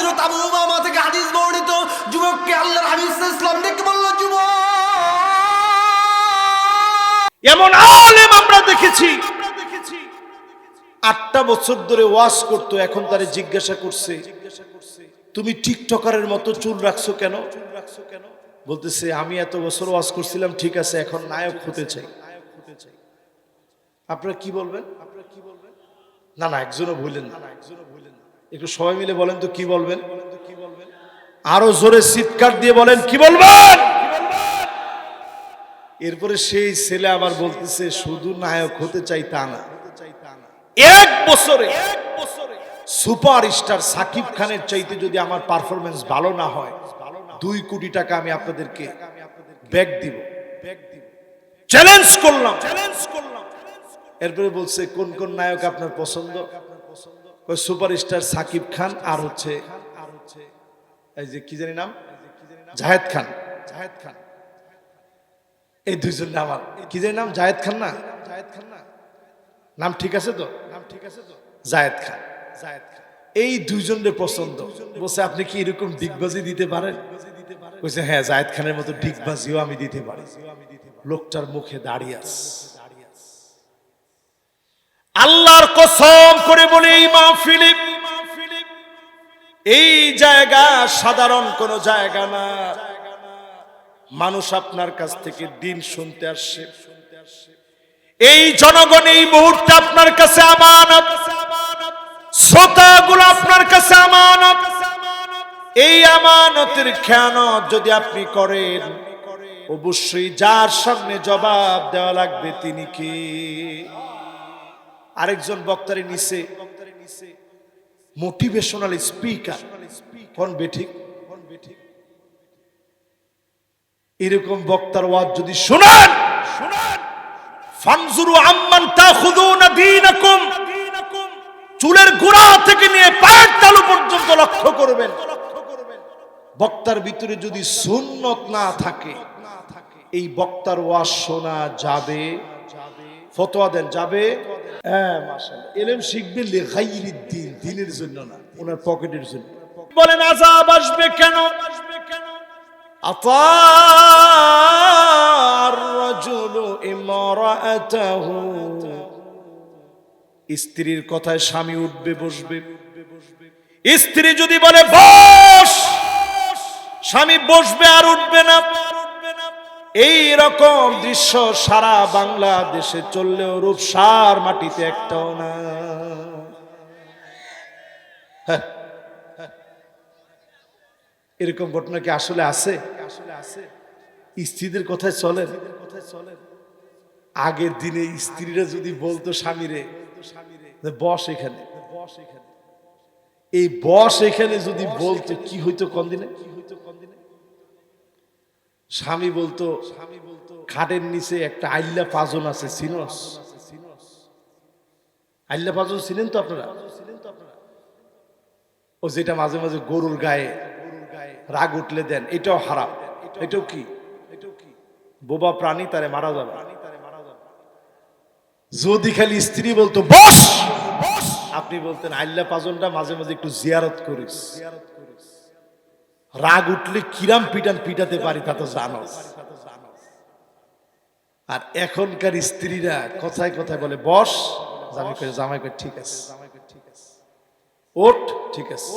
হযরত আবু উমামা থেকে হাদিস বর্ণিত, যুবককে আল্লাহর হাবিব সাল্লাল্লাহু আলাইহি ওয়াসাল্লাম ডেকে বলল, যুবক। এমন আলেম আমরা দেখেছি 8টা বছর ধরে ওয়াজ করতো, এখন তারে জিজ্ঞাসা করছে তুমি টিকটকারের মতো চুল রাখছো কেন? বলতেছে আমি এত বছর ওয়াজ করছিলাম, ঠিক আছে, এখন নায়ক হতে চাই। আপনারা কি বলবেন? না না, একজনও ভুলেন না, একটু সবাই মিলে বলেন তো কি বলবেন? আরো জোরে চিৎকার দিয়ে বলেন কি বলবেন? এরপরে সেই ছেলে আবার বলতেছে শুধু নায়ক হতে চাই তা না, 1 বছরে সুপারস্টার সাকিব খানের চাইতে যদি আমার পারফরমেন্স ভালো না হয় 2 কোটি টাকা আমি আপনাদেরকে ব্যাক দিব, চ্যালেঞ্জ করলাম। এরপরে বলছে কোন কোন নায়ক আপনার পছন্দ? সুপারস্টার সাকিব খান আর হচ্ছে এই যে কি জানি নাম, জাহেদ খান। এই দুইজন আমার কি জানি নাম, জাহেদ খান না? নাম ঠিক আছে তো? জাহেদ খান। এই দুইজনের পছন্দ। বলছে আপনি কি এরকম ডিগবাজি দিতে পারেন? বলছে হ্যাঁ, জাহেদ খানের মতো ডিগবাজিও আমি দিতে পারি। লোকটার মুখে দাঁড়িয়ে আছে। আল্লাহর কসম করে বলে এই মাহফিলে, এই জায়গা সাধারণ কোন জায়গা না। মানুষ আপনার কাছ থেকে দিন শুনতে আসছে। এই জনগণ এই মুহূর্তে আপনার কাছে আমানত, শ্রোতাগুলো আপনার কাছে আমানত। এই আমানতের খেয়ানত যদি আপনি করেন, অবশ্যই যার সামনে জবাব দেওয়া লাগবে তিনি কি? আরেকজন বক্তারে নিচে মোটিভেশনাল স্পিকার, কোন বেঠিক? এরকম বক্তার ওয়াজ যদি শুনেন, ফানজুরু আম্মান তাখুযুনা দীনাকুম, চুলের গোড়া থেকে নিয়ে পায়ের তালু পর্যন্ত লক্ষ্য করবেন। বক্তার ভিতরে যদি সুন্নত না থাকে, এই বক্তার ওয়াজ শোনা যাবে? ফতোয়া দেন যাবে? হ্যাঁ মাশাআল্লাহ। ইলম শিখবে লিগাইরিদ দ্বীন, দ্বীনের জন্য না, ওনার পকেটের জন্য। বলেন আযাব আসবে কেন? আতার রাজুলু ইমরাআতাহু, স্ত্রীর কথায় স্বামী উঠবে বসবে। স্ত্রী যদি বলে বস, স্বামী বসবে আর উঠবে না। এই রকম দৃশ্য সারা বাংলাদেশে চললেও রূপসার মাটিতে একটাও না। এরকম ঘটনা কি আসলে আছে? স্ত্রীদের কথায় চলেন? আগের দিনে স্ত্রীরা যদি বলতো স্বামীরে বস এখানে, এই বস এখানে যদি বলতো কি হইতো কোন দিনে? স্বামী বলতো খাটের নিচে একটা আইল্লা পাজন আছে, সিনস? আইল্লা পাজন ছিলেন তো আপনারা? ও যেটা মাঝে মাঝে গরুর গায়ে রাগ উঠলে দেন, এটাও হারাম। এটাও কি? বোবা প্রাণী, তারে মারা যাবে। যদি খালি স্ত্রী বলতো বস, আপনি বলতেন আইল্লা পাজনটা মাঝে মাঝে একটু জিয়ারত করিস। রাগ উঠলে কিরাম পিটাতে পারি তা তো জানো। আর এখনকার স্ত্রীরা কথায় কথায় বলে বস, জামাই করে ঠিক আছে, ওঠ ঠিক আছে।